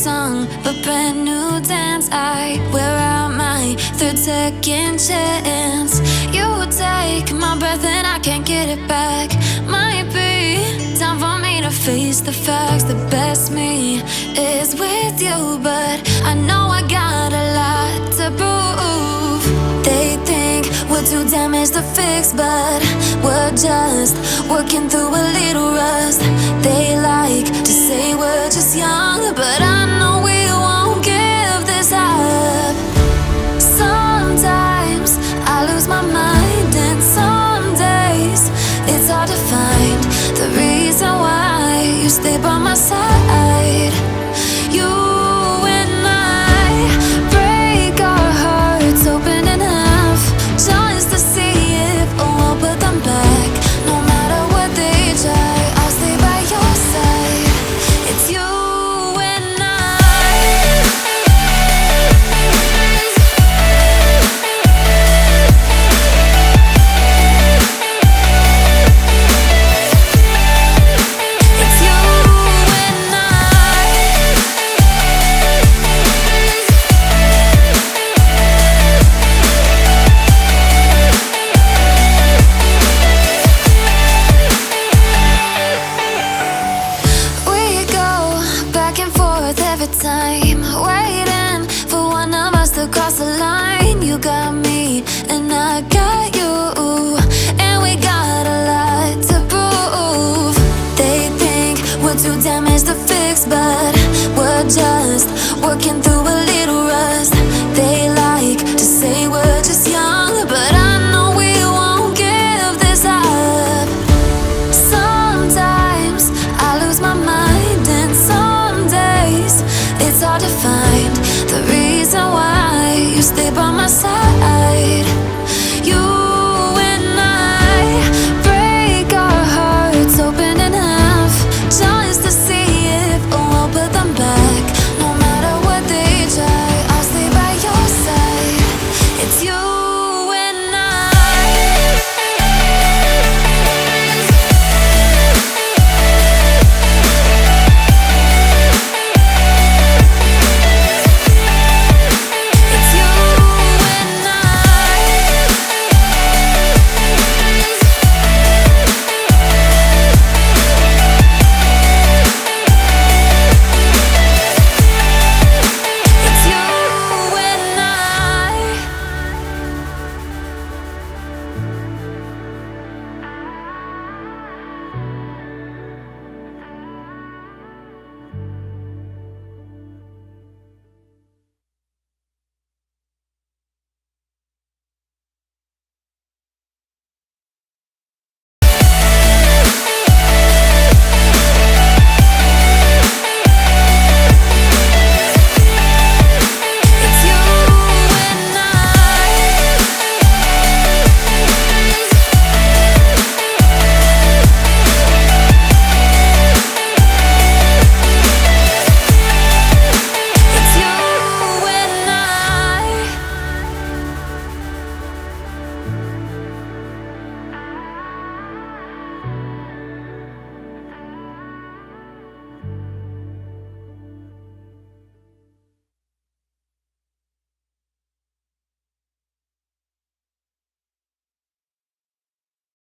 song, but brand new dance. I wear out my third second chance. You take my breath and I can't get it back. Might be time for me to face the facts. The best me is with you, but I know I got a lot to prove. They think we're too damaged to fix, but we're just working through a little rust. They like to say we're just young, but I know we won't give this up. Sometimes I lose my mind, and some days it's hard to find the reason why you stay by my side. You and I break our hearts open in half, just to see if we'll put them back. No matter what they try, I'll stay by your side. It's you and I. It's you and I. We go back and forth every time, waiting for one of us to cross the line. You got me and I got you, and we got a lot to prove. They think we're too damaged to fix, but we're just working through a little rust. They like to say we're just young, but I know we won't give this up. Sometimes I lose my mind, and some days it's hard to find the reason why you stay by my side.